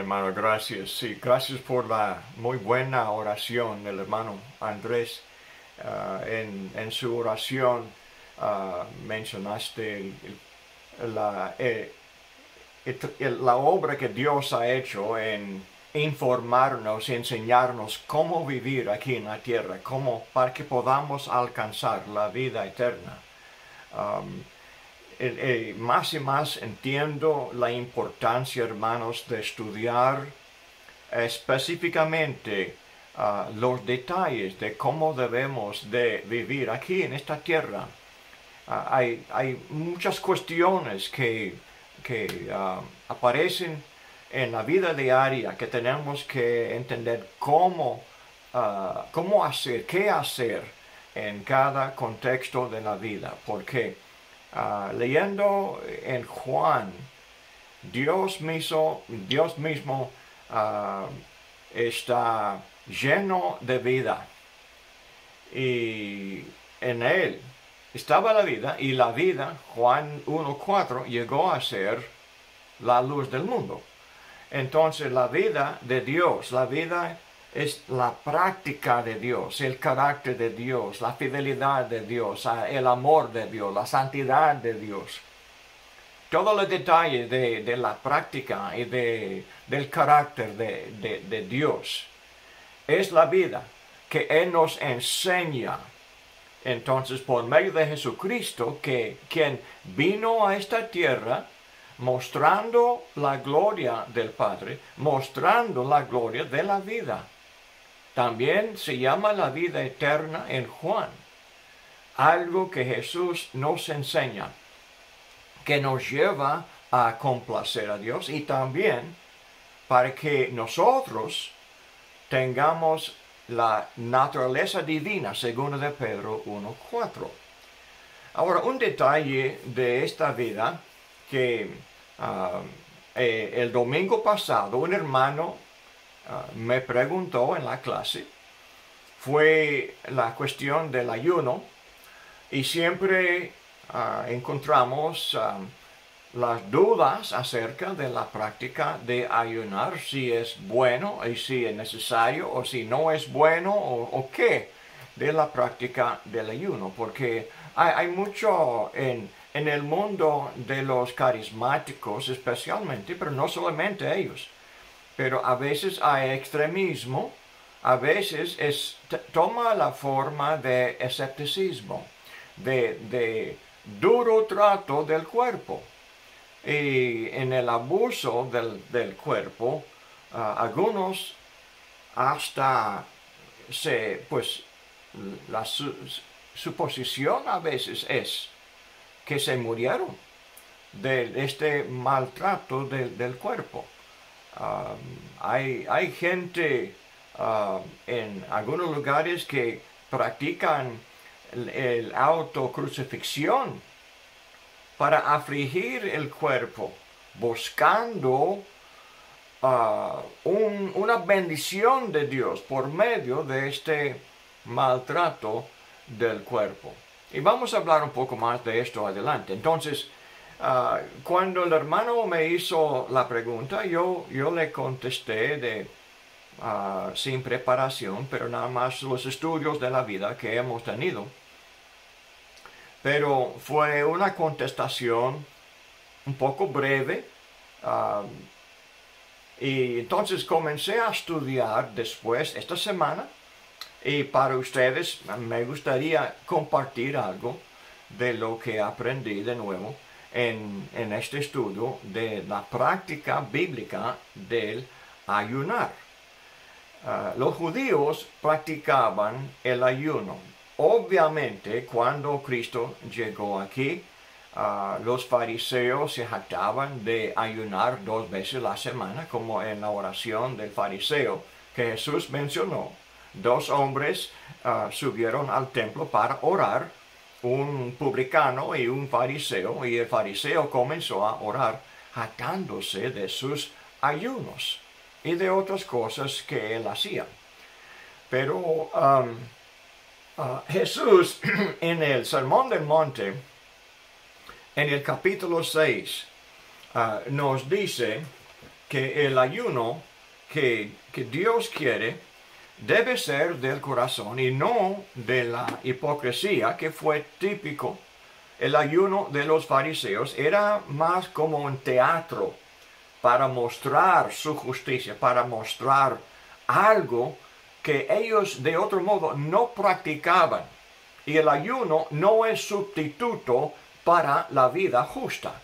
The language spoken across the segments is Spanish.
Hermano, gracias. Sí, gracias por la muy buena oración del hermano Andrés. En su oración mencionaste la obra que Dios ha hecho en informarnos y enseñarnos cómo vivir aquí en la tierra, para que podamos alcanzar la vida eterna. Más y más entiendo la importancia, hermanos, de estudiar específicamente los detalles de cómo debemos de vivir aquí en esta tierra. Hay muchas cuestiones que aparecen en la vida diaria que tenemos que entender cómo hacer, qué hacer en cada contexto de la vida, porque leyendo en Juan, Dios mismo está lleno de vida y en él estaba la vida, y la vida, Juan 1:4, llegó a ser la luz del mundo. Entonces la vida de Dios, la vida es la práctica de Dios, el carácter de Dios, la fidelidad de Dios, el amor de Dios, la santidad de Dios. Todos los detalles de la práctica y del carácter de Dios es la vida que Él nos enseña. Entonces, por medio de Jesucristo, quien vino a esta tierra mostrando la gloria del Padre, mostrando la gloria de la vida. También se llama la vida eterna en Juan, algo que Jesús nos enseña, que nos lleva a complacer a Dios y también para que nosotros tengamos la naturaleza divina, según de Pedro 1:4. Ahora, un detalle de esta vida que el domingo pasado un hermano me preguntó en la clase fue la cuestión del ayuno, y siempre encontramos las dudas acerca de la práctica de ayunar, si es bueno y si es necesario o si no es bueno o qué de la práctica del ayuno, porque hay mucho en el mundo de los carismáticos especialmente, pero no solamente ellos, pero a veces hay extremismo, a veces toma la forma de escepticismo, de duro trato del cuerpo. Y en el abuso del cuerpo, algunos hasta la suposición a veces es que se murieron de este maltrato del cuerpo. Hay gente en algunos lugares que practican el autocrucifixión para afligir el cuerpo, buscando una bendición de Dios por medio de este maltrato del cuerpo. Y vamos a hablar un poco más de esto adelante. Entonces, cuando el hermano me hizo la pregunta, yo le contesté sin preparación, pero nada más los estudios de la vida que hemos tenido. Pero fue una contestación un poco breve, y entonces comencé a estudiar después esta semana, y para ustedes me gustaría compartir algo de lo que aprendí de nuevo en este estudio de la práctica bíblica del ayunar. Los judíos practicaban el ayuno. Obviamente, cuando Cristo llegó aquí, los fariseos se jactaban de ayunar 2 veces a la semana, como en la oración del fariseo que Jesús mencionó. 2 hombres subieron al templo para orar, un publicano y un fariseo, y el fariseo comenzó a orar jactándose de sus ayunos y de otras cosas que él hacía. Pero Jesús en el Sermón del Monte, en el capítulo 6, nos dice que el ayuno que Dios quiere debe ser del corazón y no de la hipocresía que fue típico. El ayuno de los fariseos era más como un teatro para mostrar su justicia, para mostrar algo que ellos de otro modo no practicaban. Y el ayuno no es sustituto para la vida justa.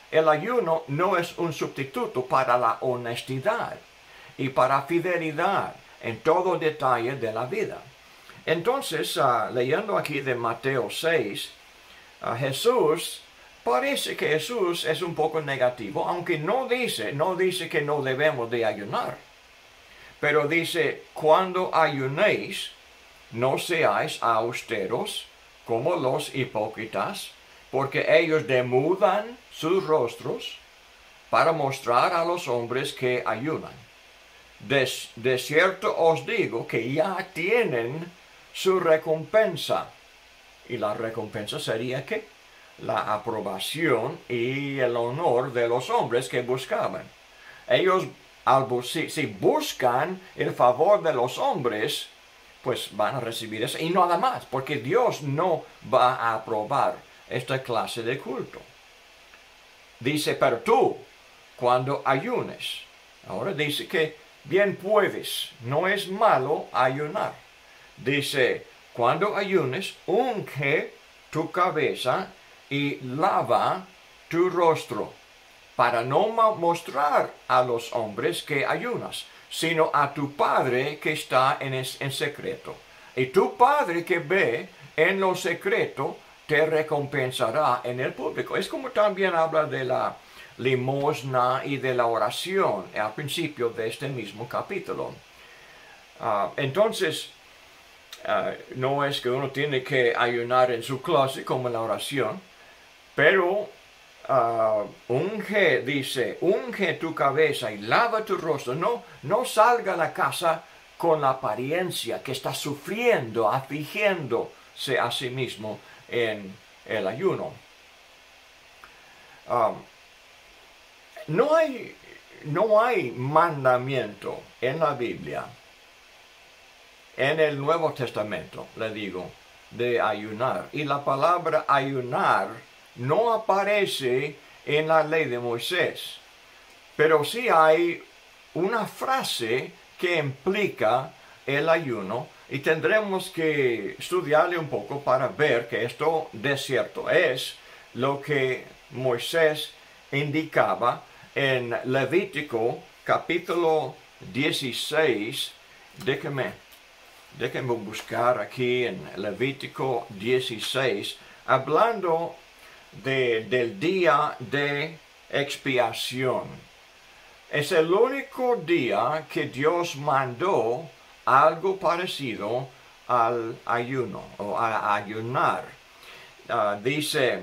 El ayuno no es un sustituto para la honestidad y para fidelidad en todo detalle de la vida. Entonces, leyendo aquí de Mateo 6, parece que Jesús es un poco negativo, aunque no dice que no debemos de ayunar. Pero dice, cuando ayunéis, no seáis austeros como los hipócritas, porque ellos demudan sus rostros para mostrar a los hombres que ayunan. De cierto os digo que ya tienen su recompensa. Y la recompensa sería ¿qué? La aprobación y el honor de los hombres que buscaban. Ellos, si buscan el favor de los hombres, pues van a recibir eso. Y nada más, porque Dios no va a aprobar esta clase de culto. Dice, pero tú, cuando ayunes, ahora dice que bien puedes, no es malo ayunar. Dice, cuando ayunes, unge tu cabeza y lava tu rostro, para no mostrar a los hombres que ayunas, sino a tu Padre que está en secreto. Y tu Padre que ve en lo secreto, te recompensará en el público. Es como también habla de la limosna y de la oración al principio de este mismo capítulo. Entonces, no es que uno tiene que ayunar en su clase como en la oración, pero unge tu cabeza y lava tu rostro. No salga a la casa con la apariencia que está sufriendo, afligiéndose a sí mismo en el ayuno. No hay mandamiento en la Biblia, en el Nuevo Testamento, le digo, de ayunar. Y la palabra ayunar no aparece en la ley de Moisés. Pero sí hay una frase que implica el ayuno y tendremos que estudiarle un poco para ver que esto de cierto es lo que Moisés indicaba en Levítico capítulo 16. Déjenme buscar aquí en Levítico 16, hablando del día de expiación. Es el único día que Dios mandó algo parecido al ayuno o a ayunar. Dice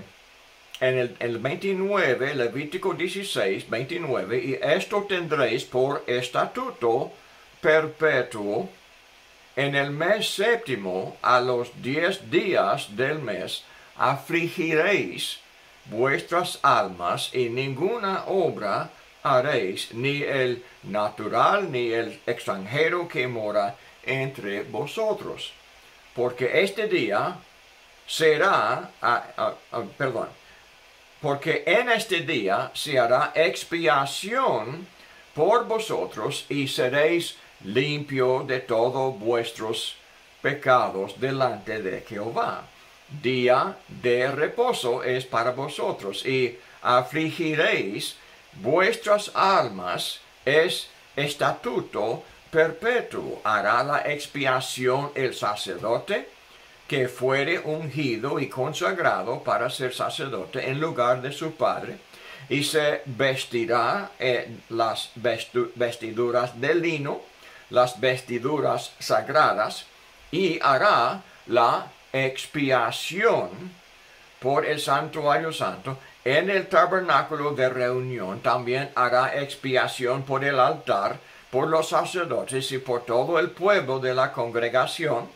en el 29, Levítico 16, 29, y esto tendréis por estatuto perpetuo en el mes séptimo, a los 10 días del mes, afligiréis vuestras almas y ninguna obra haréis, ni el natural ni el extranjero que mora entre vosotros. Porque este día será, porque en este día se hará expiación por vosotros y seréis limpio de todos vuestros pecados delante de Jehová. Día de reposo es para vosotros y afligiréis vuestras almas, es estatuto perpetuo. Hará la expiación el sacerdote que fuere ungido y consagrado para ser sacerdote en lugar de su padre, y se vestirá las vestiduras de lino, las vestiduras sagradas, y hará la expiación por el santuario santo. En el tabernáculo de reunión también hará expiación por el altar, por los sacerdotes y por todo el pueblo de la congregación.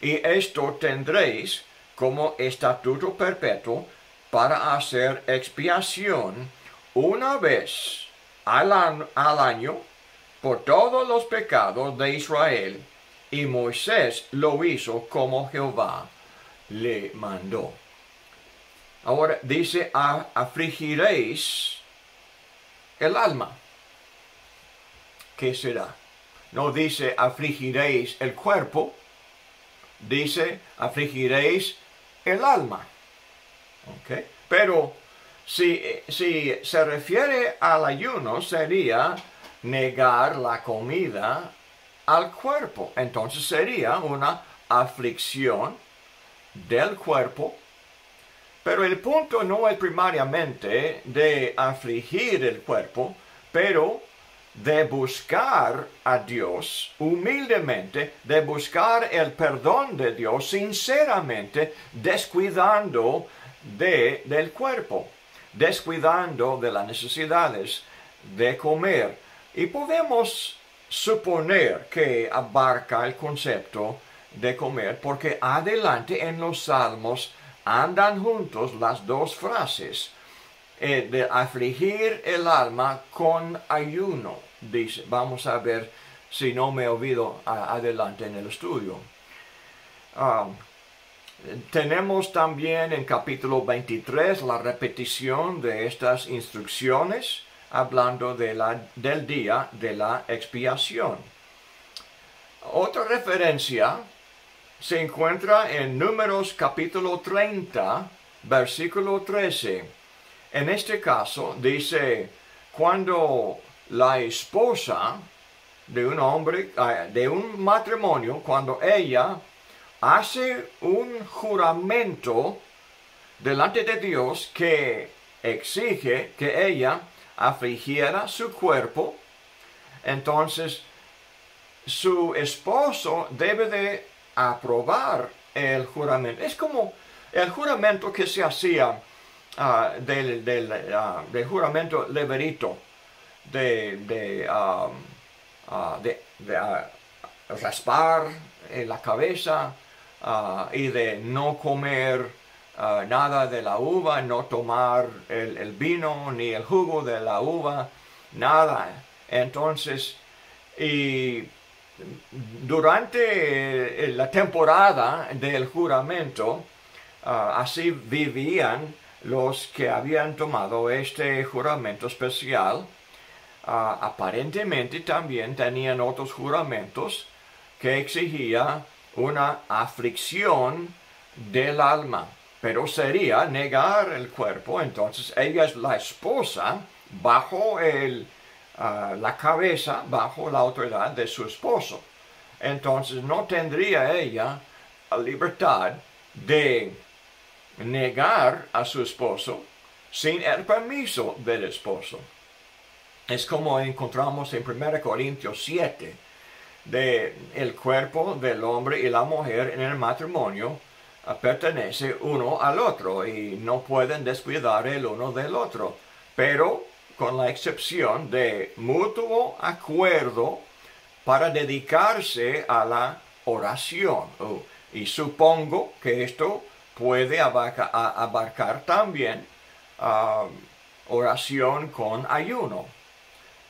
Y esto tendréis como estatuto perpetuo para hacer expiación una vez al año por todos los pecados de Israel, y Moisés lo hizo como Jehová le mandó. Ahora dice, afligiréis el alma. ¿Qué será? No dice afligiréis el cuerpo, dice afligiréis el alma. ¿Okay? Pero si se refiere al ayuno, sería negar la comida al cuerpo. Entonces sería una aflicción del cuerpo. Pero el punto no es primariamente de afligir el cuerpo, pero de buscar a Dios humildemente, de buscar el perdón de Dios sinceramente, descuidando del cuerpo, descuidando de las necesidades de comer. Y podemos suponer que abarca el concepto de comer, porque adelante en los Salmos andan juntos las dos frases, de afligir el alma con ayuno. Dice, vamos a ver si no me olvido adelante en el estudio. Tenemos también en capítulo 23 la repetición de estas instrucciones, hablando del día de la expiación. Otra referencia se encuentra en Números capítulo 30, versículo 13. En este caso dice, cuando la esposa de un hombre, de un matrimonio, cuando ella hace un juramento delante de Dios que exige que ella afligiera su cuerpo, entonces su esposo debe de aprobar el juramento. Es como el juramento que se hacía del juramento levirito, de raspar la cabeza y de no comer nada de la uva, no tomar el vino ni el jugo de la uva, nada. Entonces, y durante la temporada del juramento, así vivían los que habían tomado este juramento especial. Aparentemente también tenían otros juramentos que exigía una aflicción del alma, pero sería negar el cuerpo. Entonces ella es la esposa bajo la cabeza, bajo la autoridad de su esposo. Entonces no tendría ella la libertad de negar a su esposo sin el permiso del esposo. Es como encontramos en 1 Corintios 7, de el cuerpo del hombre y la mujer en el matrimonio pertenece uno al otro y no pueden descuidar el uno del otro, pero con la excepción de mutuo acuerdo para dedicarse a la oración. Y supongo que esto puede abarcar también oración con ayuno.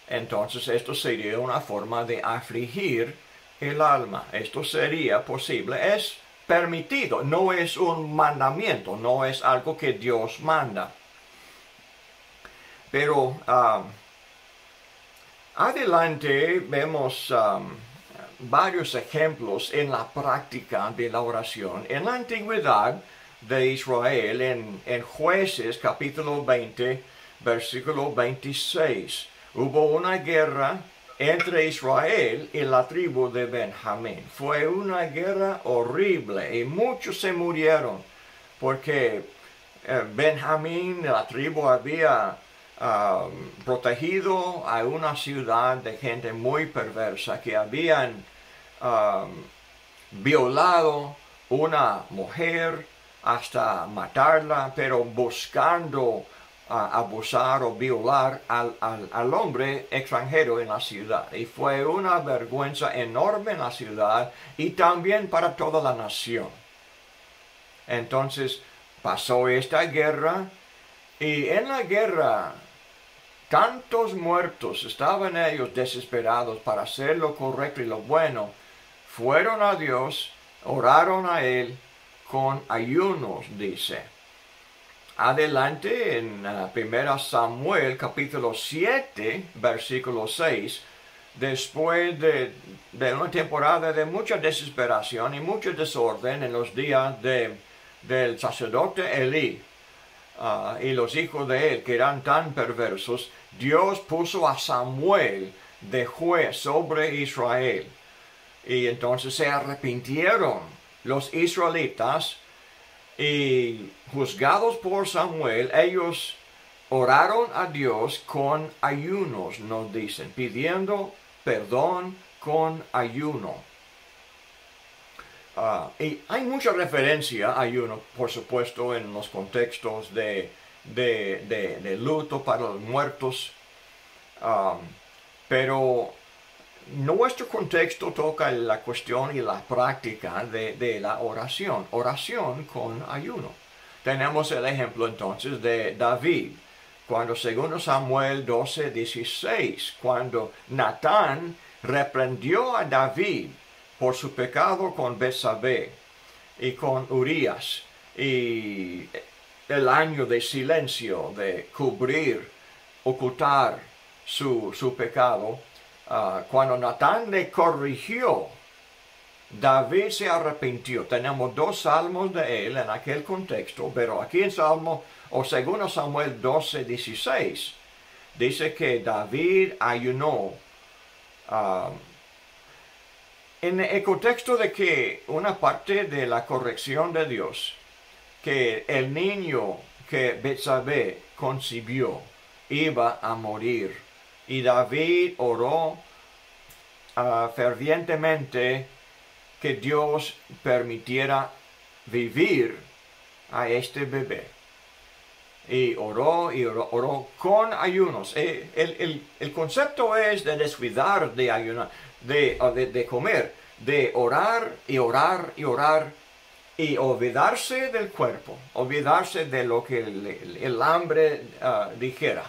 Entonces esto sería una forma de afligir el alma. Esto sería posible, es permitido, no es un mandamiento, no es algo que Dios manda. Pero adelante vemos varios ejemplos en la práctica de la oración. En la antigüedad de Israel, en Jueces capítulo 20, versículo 26, hubo una guerra entre Israel y la tribu de Benjamín. Fue una guerra horrible y muchos se murieron porque Benjamín, la tribu, había protegido a una ciudad de gente muy perversa que habían violado una mujer hasta matarla, pero buscando abusar o violar al hombre extranjero en la ciudad. Y fue una vergüenza enorme en la ciudad y también para toda la nación. Entonces pasó esta guerra y en la guerra tantos muertos, estaban ellos desesperados para hacer lo correcto y lo bueno, fueron a Dios, oraron a Él con ayunos, dice. Adelante en 1 Samuel capítulo 7, versículo 6, después de una temporada de mucha desesperación y mucho desorden en los días del sacerdote Elí y los hijos de él, que eran tan perversos, Dios puso a Samuel de juez sobre Israel. Y entonces se arrepintieron los israelitas y juzgados por Samuel, ellos oraron a Dios con ayunos, nos dicen, pidiendo perdón con ayuno. Y hay mucha referencia a ayuno, por supuesto, en los contextos de luto para los muertos. Pero nuestro contexto toca la cuestión y la práctica de la oración. Oración con ayuno. Tenemos el ejemplo entonces de David, cuando según Samuel 12:16, cuando Natán reprendió a David por su pecado con Betsabé y con Urías, y el año de silencio, de cubrir, ocultar su pecado, cuando Natán le corrigió, David se arrepintió. Tenemos 2 salmos de él en aquel contexto, pero aquí en Salmo, o según Samuel 12:16, dice que David ayunó. En el contexto de que una parte de la corrección de Dios, que el niño que Betsabé concibió iba a morir, y David oró fervientemente que Dios permitiera vivir a este bebé. Y oró con ayunos. El concepto es de descuidar, de ayunar, de comer, de orar y orar y orar y olvidarse del cuerpo, olvidarse de lo que el hambre dijera.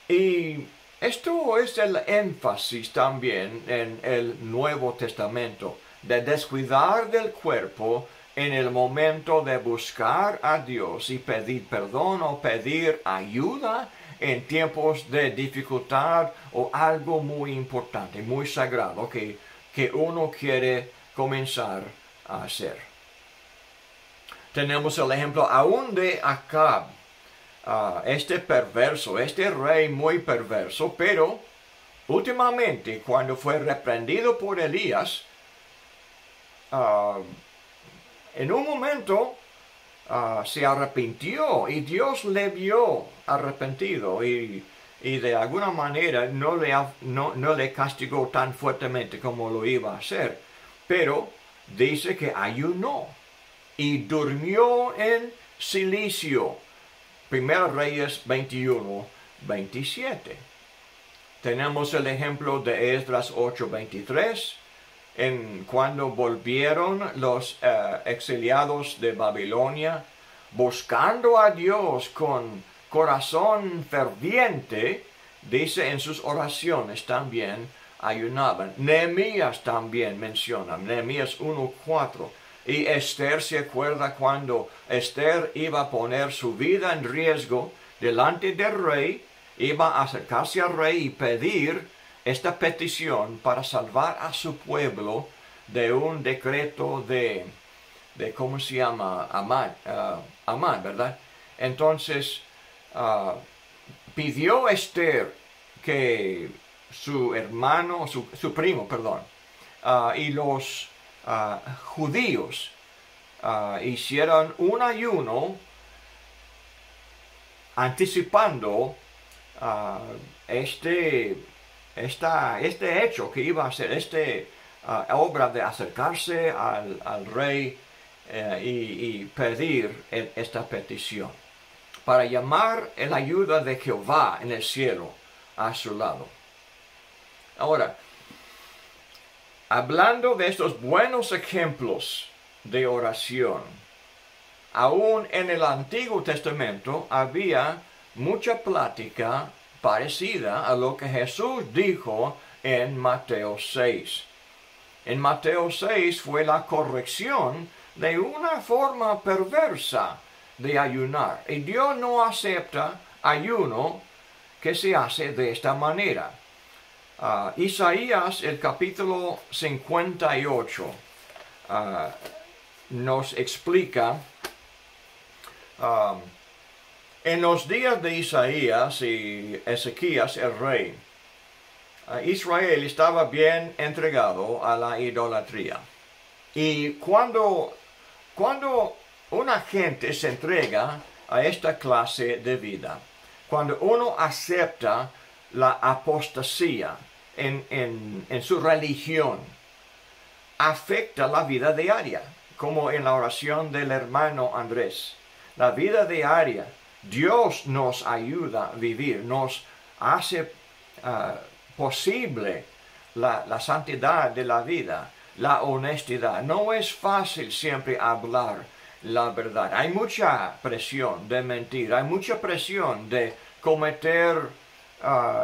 Y esto es el énfasis también en el Nuevo Testamento, de descuidar del cuerpo en el momento de buscar a Dios y pedir perdón o pedir ayuda en tiempos de dificultad o algo muy importante, muy sagrado que uno quiere comenzar a hacer. Tenemos el ejemplo aún de Acab, este perverso, este rey muy perverso, pero últimamente cuando fue reprendido por Elías, en un momento se arrepintió y Dios le vio arrepentido y de alguna manera no le castigó tan fuertemente como lo iba a hacer, pero dice que ayunó y durmió en silicio. 1 Reyes 21:27. Tenemos el ejemplo de Esdras 8:23, cuando volvieron los exiliados de Babilonia, buscando a Dios con corazón ferviente, dice en sus oraciones también ayunaban. Nehemías también menciona, Nehemías 1:4. Y Esther se acuerda cuando Esther iba a poner su vida en riesgo delante del rey, iba a acercarse al rey y pedir esta petición para salvar a su pueblo de un decreto de ¿cómo se llama? Amán, ¿verdad? Entonces, pidió Esther que su hermano, su primo, perdón, y los judíos hicieron un ayuno anticipando este hecho que iba a ser, obra de acercarse al rey y pedir esta petición, para llamar la ayuda de Jehová en el cielo a su lado. Ahora, hablando de estos buenos ejemplos de oración, aún en el Antiguo Testamento había mucha plática parecida a lo que Jesús dijo en Mateo 6. En Mateo 6 fue la corrección de una forma perversa de ayunar. Y Dios no acepta ayuno que se hace de esta manera. Isaías, el capítulo 58, nos explica, en los días de Isaías y Ezequías el rey, Israel estaba bien entregado a la idolatría. Y cuando una gente se entrega a esta clase de vida, cuando uno acepta la apostasía en su religión, afecta la vida diaria, como en la oración del hermano Andrés. La vida diaria, Dios nos ayuda a vivir, nos hace posible la santidad de la vida, la honestidad. No es fácil siempre hablar la verdad. Hay mucha presión de mentir, hay mucha presión de cometer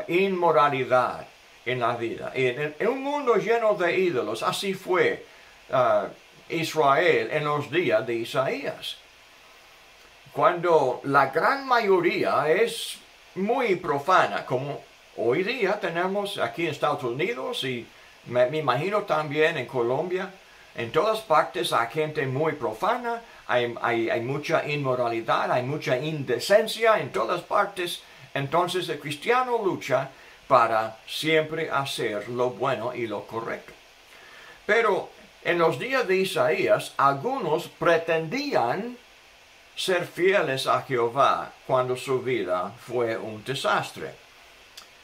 inmoralidad en la vida. En un mundo lleno de ídolos, así fue Israel en los días de Isaías. Cuando la gran mayoría es muy profana, como hoy día tenemos aquí en Estados Unidos y me imagino también en Colombia, en todas partes hay gente muy profana, hay mucha inmoralidad, hay mucha indecencia en todas partes. Entonces el cristiano lucha para siempre hacer lo bueno y lo correcto. Pero en los días de Isaías, algunos pretendían ser fieles a Jehová cuando su vida fue un desastre.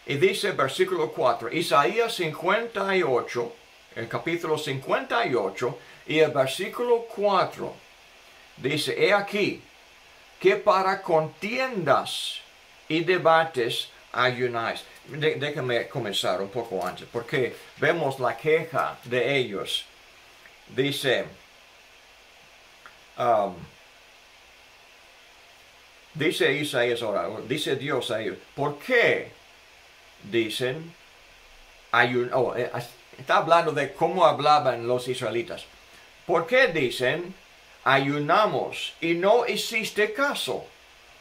Y dice versículo 4, Isaías 58, el capítulo 58 y el versículo 4, dice, he aquí que para contiendas y debates ayunáis. Déjame comenzar un poco antes, porque vemos la queja de ellos. Dice, dice Isaías ahora, dice Dios a ellos, ¿por qué dicen está hablando de cómo hablaban los israelitas? ¿Por qué dicen ayunamos y no hiciste caso?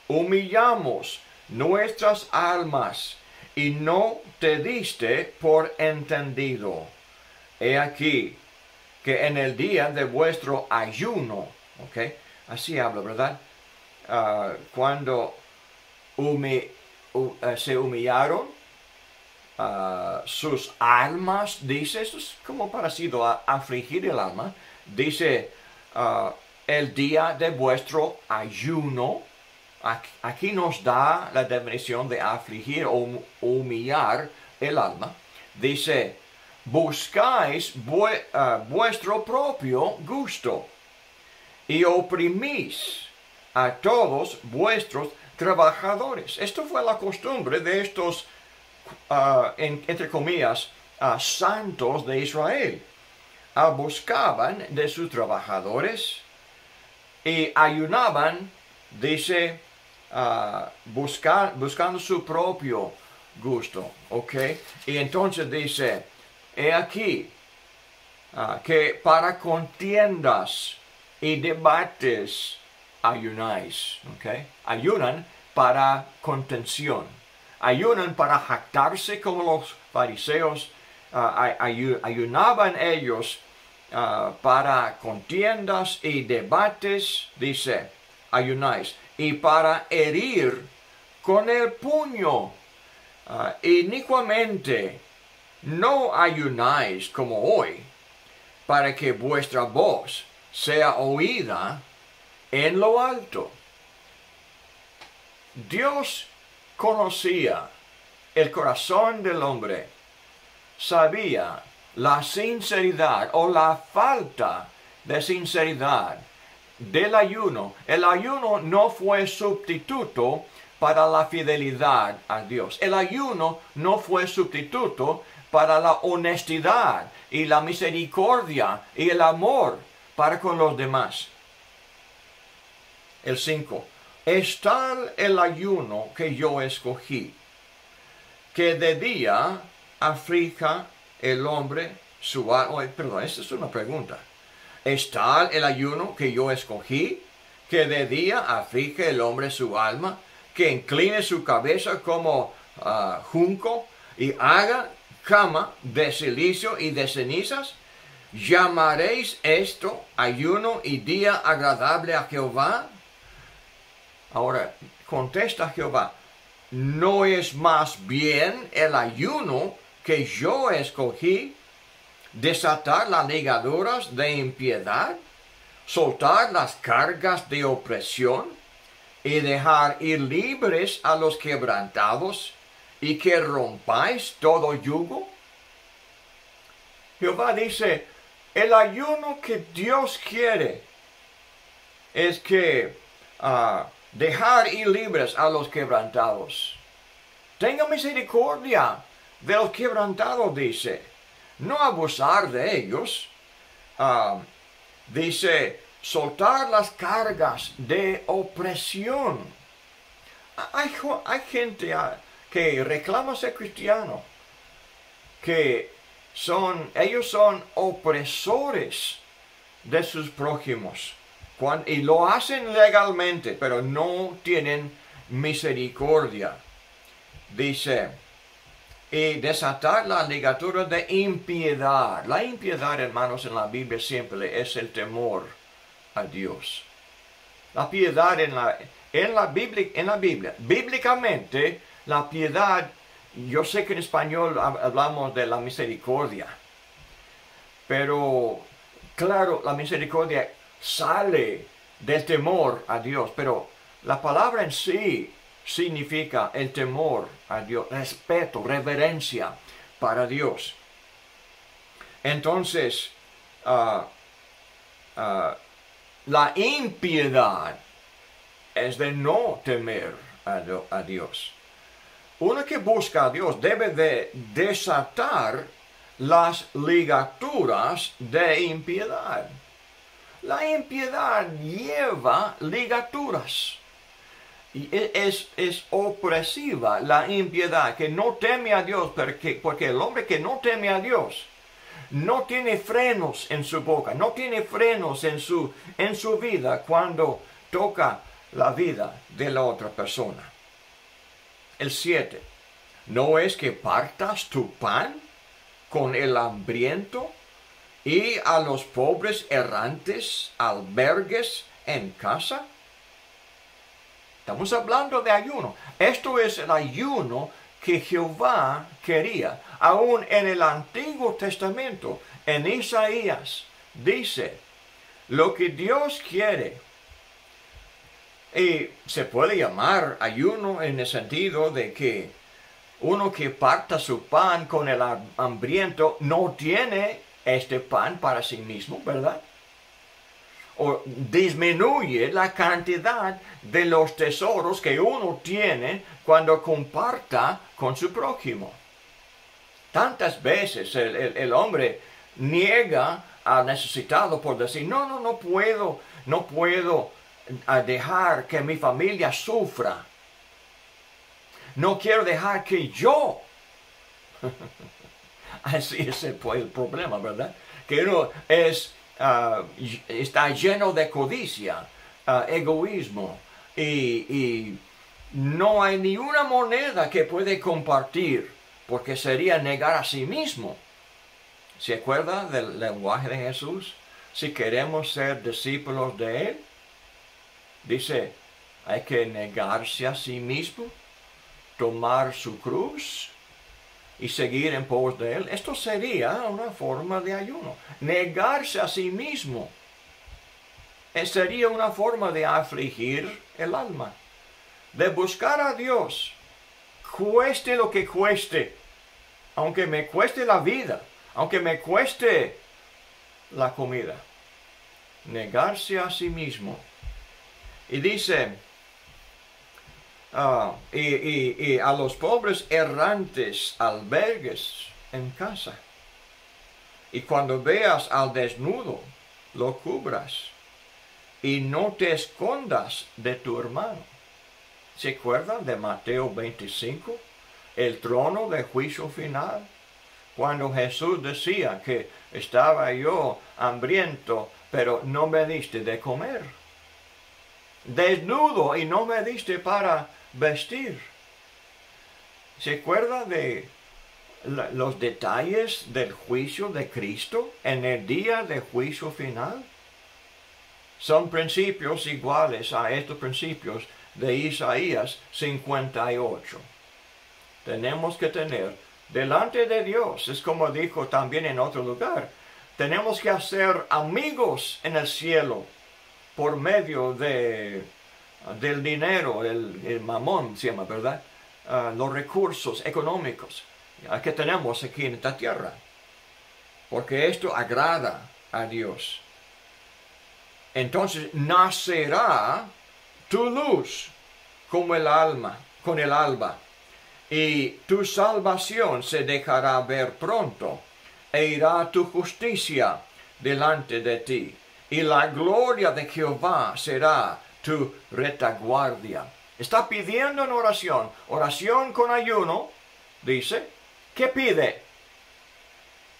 Humillamos nuestras almas y no te diste por entendido. He aquí que en el día de vuestro ayuno, ¿ok? Así habla, ¿verdad? Cuando se humillaron sus almas, dice, esto es como parecido a afligir el alma, dice el día de vuestro ayuno. Aquí nos da la definición de afligir o humillar el alma. Dice, buscáis vuestro propio gusto y oprimís a todos vuestros trabajadores. Esto fue la costumbre de estos, entre comillas, santos de Israel. Buscaban de sus trabajadores y ayunaban, dice, buscando su propio gusto, ¿ok? Y entonces dice, he aquí que para contiendas y debates ayunáis, ¿ok? Ayunan para contención, ayunan para jactarse como los fariseos, ayunaban ellos para contiendas y debates, dice, ayunáis, y para herir con el puño. Inicuamente no ayunáis como hoy, para que vuestra voz sea oída en lo alto. Dios conocía el corazón del hombre, sabía la sinceridad o la falta de sinceridad del ayuno. El ayuno no fue sustituto para la fidelidad a Dios. El ayuno no fue sustituto para la honestidad y la misericordia y el amor para con los demás. El 5. es tal el ayuno que yo escogí, que de día aflija el hombre su alma. Perdón, esta es una pregunta. ¿Es tal el ayuno que yo escogí, que de día aflige el hombre su alma, que incline su cabeza como junco y haga cama de silicio y de cenizas? ¿Llamaréis esto ayuno y día agradable a Jehová? Ahora, contesta Jehová, ¿no es más bien el ayuno que yo escogí, desatar las ligaduras de impiedad, soltar las cargas de opresión y dejar ir libres a los quebrantados y que rompáis todo yugo? Jehová dice, el ayuno que Dios quiere es que dejar ir libres a los quebrantados. Tenga misericordia de los quebrantados, dice. No abusar de ellos. Dice, soltar las cargas de opresión. Hay gente que reclama ser cristiano, que ellos son opresores de sus prójimos. Y lo hacen legalmente, pero no tienen misericordia. Dice, y desatar la ligadura de impiedad. La impiedad, hermanos, en la Biblia siempre es el temor a Dios. La piedad en la Biblia, bíblicamente, la piedad, yo sé que en español hablamos de la misericordia, pero claro, la misericordia sale del temor a Dios, pero la palabra en sí significa el temor a Dios, respeto, reverencia para Dios. Entonces, la impiedad es de no temer a Dios. Uno que busca a Dios debe de desatar las ligaduras de impiedad. La impiedad lleva ligaduras. Y es opresiva la impiedad, que no teme a Dios, porque el hombre que no teme a Dios no tiene frenos en su boca, no tiene frenos en su vida cuando toca la vida de la otra persona. El 7. ¿No es que partas tu pan con el hambriento y a los pobres errantes albergues en casa? Estamos hablando de ayuno. Esto es el ayuno que Jehová quería. Aún en el Antiguo Testamento, en Isaías, dice, lo que Dios quiere. Y se puede llamar ayuno en el sentido de que uno que parta su pan con el hambriento no tiene este pan para sí mismo, ¿verdad? O disminuye la cantidad de los tesoros que uno tiene cuando comparta con su prójimo. Tantas veces el hombre niega al necesitado por decir, no puedo dejar que mi familia sufra. No quiero dejar que yo. Así es el problema, ¿verdad? Que uno está lleno de codicia, egoísmo, y no hay ni una moneda que puede compartir, porque sería negar a sí mismo. ¿Se acuerda del lenguaje de Jesús? Si queremos ser discípulos de Él, dice, hay que negarse a sí mismo, tomar su cruz y seguir en pos de Él. Esto sería una forma de ayuno. Negarse a sí mismo sería una forma de afligir el alma, de buscar a Dios, cueste lo que cueste, aunque me cueste la vida, aunque me cueste la comida. Negarse a sí mismo. Y dice, y a los pobres errantes albergues en casa. Y cuando veas al desnudo, lo cubras. Y no te escondas de tu hermano. ¿Se acuerdan de Mateo 25? El trono de juicio final. Cuando Jesús decía que estaba yo hambriento, pero no me diste de comer. Desnudo y no me diste para vestir. ¿Se acuerda de los detalles del juicio de Cristo en el día de juicio final? Son principios iguales a estos principios de Isaías 58. Tenemos que tener delante de Dios, es como dijo también en otro lugar, tenemos que hacer amigos en el cielo por medio del dinero, el mamón se llama, ¿verdad? Los recursos económicos que tenemos aquí en esta tierra. Porque esto agrada a Dios. Entonces nacerá tu luz como el alma, con el alba. Y tu salvación se dejará ver pronto, e irá tu justicia delante de ti, y la gloria de Jehová será tu retaguardia. Está pidiendo en oración con ayuno, dice. ¿Qué pide?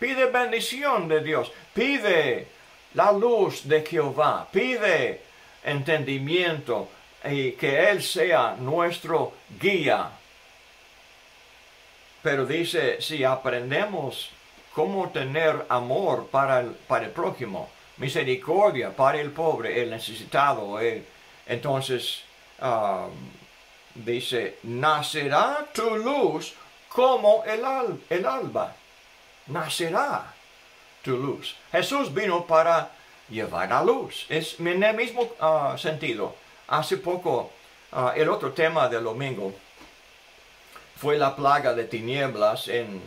Pide bendición de Dios, pide la luz de Jehová, pide entendimiento y que Él sea nuestro guía. Pero dice, si aprendemos cómo tener amor para el prójimo, misericordia para el pobre, el necesitado, entonces dice, nacerá tu luz como el alba. Nacerá tu luz. Jesús vino para llevar la luz. Es en el mismo sentido. Hace poco, el otro tema del domingo fue la plaga de tinieblas en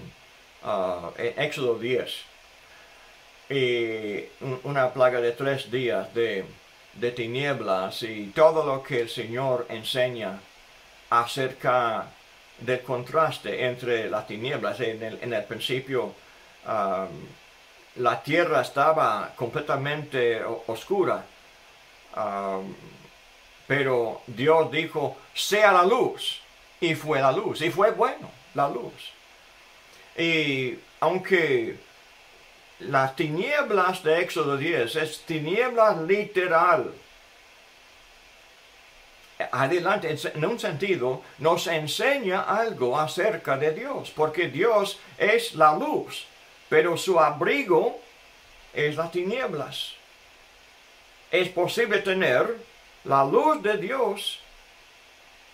Éxodo 10. Y una plaga de 3 días de tinieblas y todo lo que el Señor enseña acerca del contraste entre las tinieblas. En el principio la tierra estaba completamente oscura, pero Dios dijo, sea la luz. Y fue la luz, y fue bueno la luz. Y aunque las tinieblas de Éxodo 10 es tinieblas literal, adelante, en un sentido, nos enseña algo acerca de Dios, porque Dios es la luz, pero su abrigo es las tinieblas. Es posible tener la luz de Dios,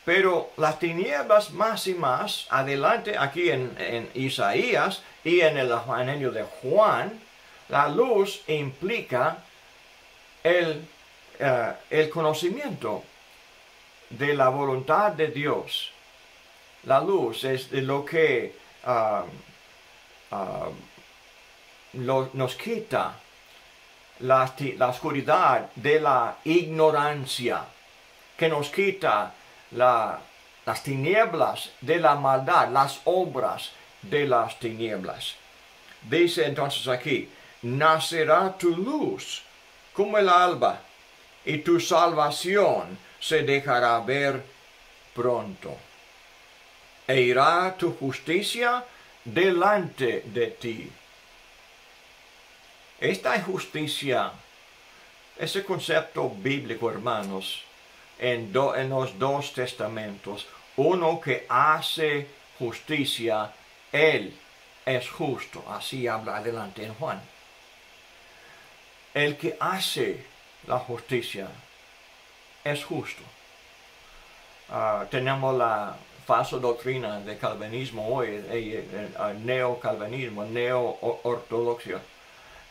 pero las tinieblas más y más, adelante aquí en Isaías y en el Evangelio de Juan, la luz implica el conocimiento de la voluntad de Dios. La luz es de lo que nos quita la oscuridad de la ignorancia, que nos quita las tinieblas de la maldad, las obras de las tinieblas. Dice entonces aquí, nacerá tu luz como el alba, y tu salvación se dejará ver pronto. E irá tu justicia delante de ti. Esta justicia, ese concepto bíblico, hermanos, en los dos testamentos, uno que hace justicia, Él es justo. Así habla adelante en Juan. El que hace la justicia es justo. Tenemos la falsa doctrina de calvinismo hoy, el neocalvinismo, neo-ortodoxia.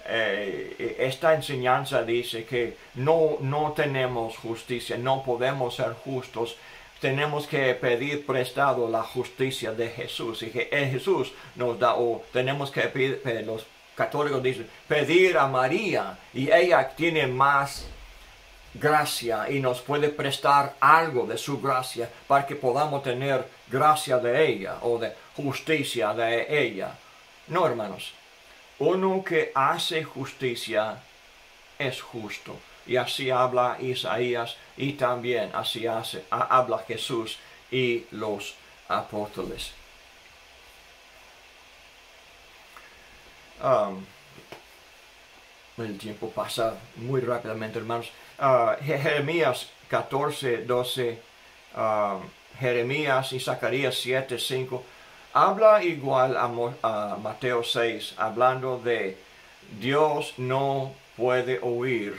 Esta enseñanza dice que no tenemos justicia, no podemos ser justos, tenemos que pedir prestado la justicia de Jesús, y que Jesús nos da, o tenemos que pedir, los católicos dicen, pedir a María, y ella tiene más gracia y nos puede prestar algo de su gracia para que podamos tener gracia de ella o de justicia de ella. No, hermanos. Uno que hace justicia es justo. y así habla Isaías, y también así habla Jesús y los apóstoles. El tiempo pasa muy rápidamente, hermanos. Jeremías 14, 12, Jeremías y Zacarías 7, 5, habla igual a Mateo 6, hablando de Dios no puede oír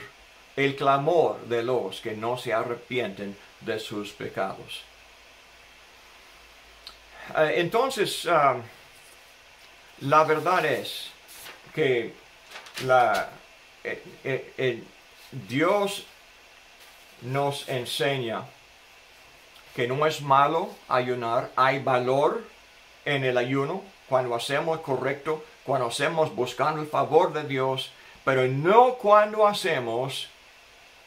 el clamor de los que no se arrepienten de sus pecados. Entonces, la verdad es que Dios nos enseña que no es malo ayunar. Hay valor en el ayuno cuando hacemos correcto, cuando hacemos buscando el favor de Dios, pero no cuando hacemos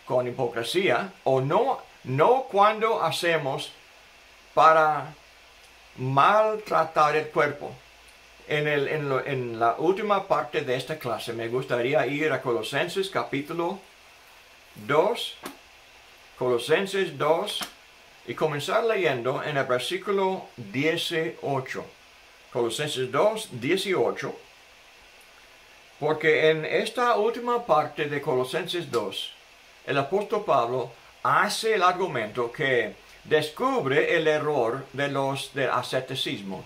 con hipocresía, o no cuando hacemos para maltratar el cuerpo. En la última parte de esta clase me gustaría ir a Colosenses capítulo 2, Colosenses 2, y comenzar leyendo en el versículo 18. Colosenses 2, 18. Porque en esta última parte de Colosenses 2, el apóstol Pablo hace el argumento que descubre el error del asceticismo.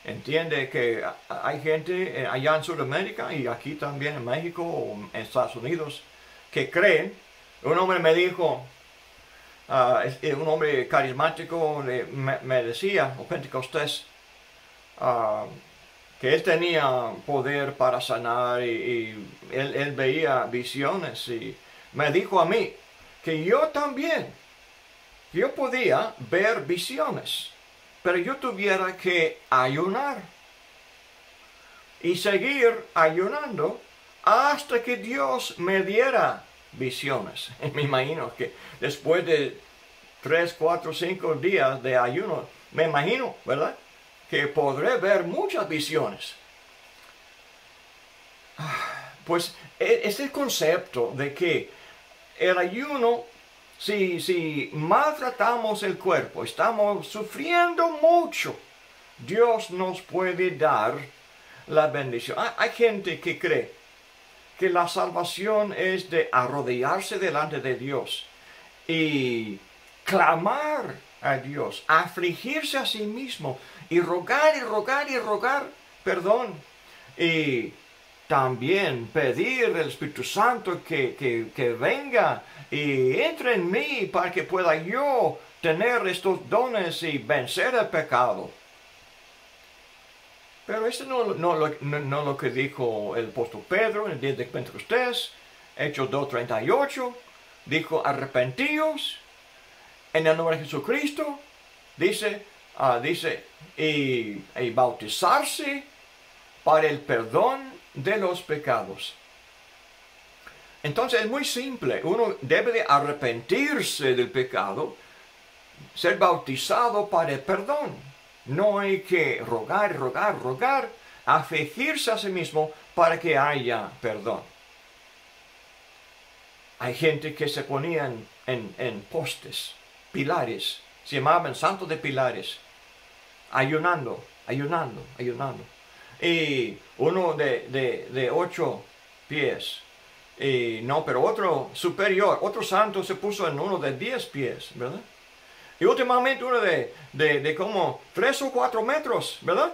Entiende que hay gente allá en Sudamérica y aquí también en México o en Estados Unidos que creen. Un hombre me dijo, un hombre carismático me decía, o pentecostés, que él tenía poder para sanar y él veía visiones, y me dijo a mí que yo también, yo podía ver visiones, pero yo tuviera que ayunar y seguir ayunando hasta que Dios me diera visiones. Me imagino que después de 3, 4, 5 días de ayuno, me imagino, ¿verdad?, que podré ver muchas visiones. Pues es el concepto de que el ayuno, si maltratamos el cuerpo, estamos sufriendo mucho, Dios nos puede dar la bendición. Hay gente que cree que la salvación es de arrodillarse delante de Dios y clamar a Dios, afligirse a sí mismo y rogar y rogar y rogar perdón, y también pedir al Espíritu Santo que venga y entre en mí para que pueda yo tener estos dones y vencer el pecado. Pero esto no lo que dijo el apóstol Pedro en el día de Pentecostés, Hechos 2:38, dijo arrepentíos en el nombre de Jesucristo, dice y bautizarse para el perdón de los pecados. Entonces es muy simple, uno debe de arrepentirse del pecado, ser bautizado para el perdón. No hay que rogar, afligirse a sí mismo para que haya perdón. Hay gente que se ponían en postes, pilares, se llamaban santos de pilares, ayunando. Y uno de 8 pies, pero otro superior, otro santo se puso en uno de 10 pies, ¿verdad? Y últimamente uno de como 3 o 4 metros, ¿verdad?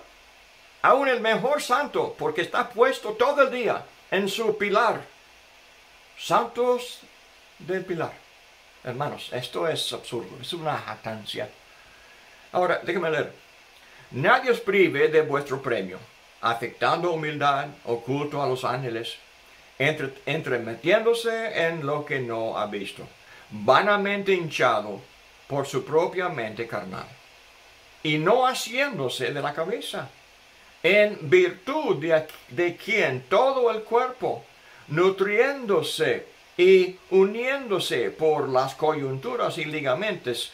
Aún el mejor santo, porque está puesto todo el día en su pilar. Santos del pilar. Hermanos, esto es absurdo, es una jactancia. Ahora, déjenme leer. Nadie os prive de vuestro premio, afectando humildad, oculto a los ángeles, entremetiéndose en lo que no ha visto, vanamente hinchado por su propia mente carnal, y no haciéndose de la cabeza, en virtud de quien todo el cuerpo, nutriéndose y uniéndose por las coyunturas y ligamentos,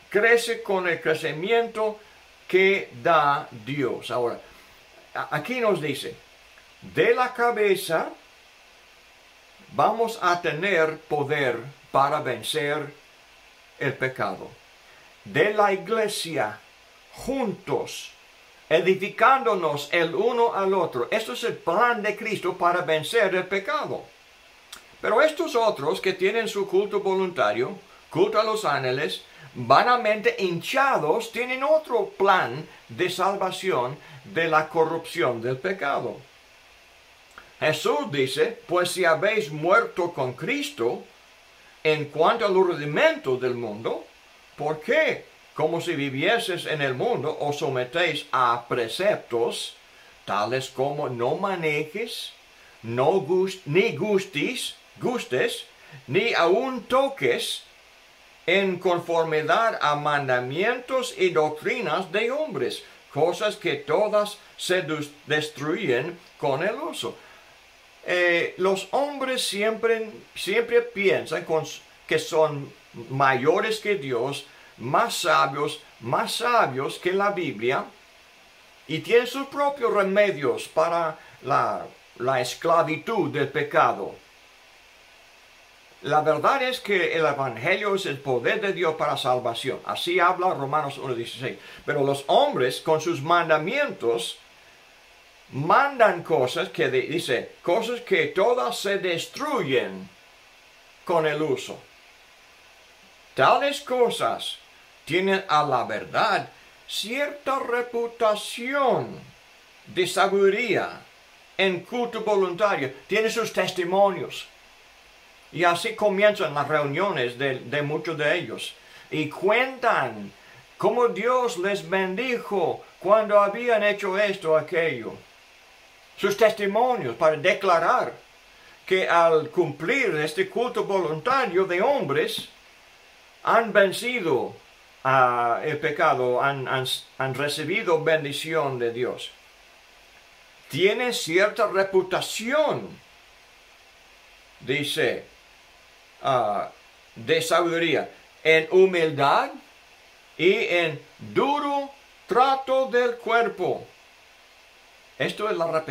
crece con el crecimiento que da Dios. Ahora, aquí nos dice, de la cabeza vamos a tener poder para vencer el pecado. De la iglesia, juntos, edificándonos el uno al otro. Esto es el plan de Cristo para vencer el pecado. Pero estos otros que tienen su culto voluntario, culto a los ángeles, vanamente hinchados, tienen otro plan de salvación de la corrupción del pecado. Jesús dice, pues si habéis muerto con Cristo en cuanto al rudimento del mundo, ¿por qué? Como si vivieses en el mundo, os sometéis a preceptos, tales como no manejes, ni gustes, ni aun toques, en conformidad a mandamientos y doctrinas de hombres, cosas que todas se destruyen con el uso. Los hombres siempre piensan que son mayores que Dios, más sabios que la Biblia, y tienen sus propios remedios para la esclavitud del pecado. La verdad es que el Evangelio es el poder de Dios para salvación. Así habla Romanos 1:16. Pero los hombres con sus mandamientos mandan cosas que dice, cosas que todas se destruyen con el uso. Tales cosas tienen a la verdad cierta reputación de sabiduría en culto voluntario. Tienen sus testimonios. Y así comienzan las reuniones de muchos de ellos. Y cuentan cómo Dios les bendijo cuando habían hecho esto o aquello. Sus testimonios para declarar que al cumplir este culto voluntario de hombres, han vencido el pecado, han recibido bendición de Dios. Tiene cierta reputación, dice, de sabiduría, en humildad y en duro trato del cuerpo. Esto es la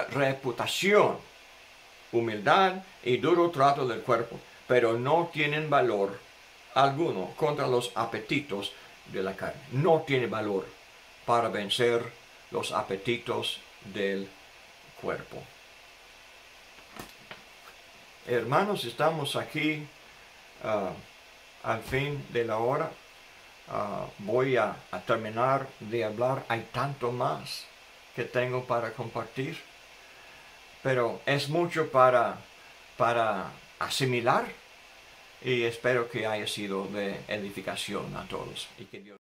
reputación, humildad y duro trato del cuerpo, pero no tienen valor alguno contra los apetitos de la carne. No tiene valor para vencer los apetitos del cuerpo. Hermanos, estamos aquí al fin de la hora. Voy a terminar de hablar. Hay tanto más que tengo para compartir, pero es mucho para asimilar, y espero que haya sido de edificación a todos y que Dios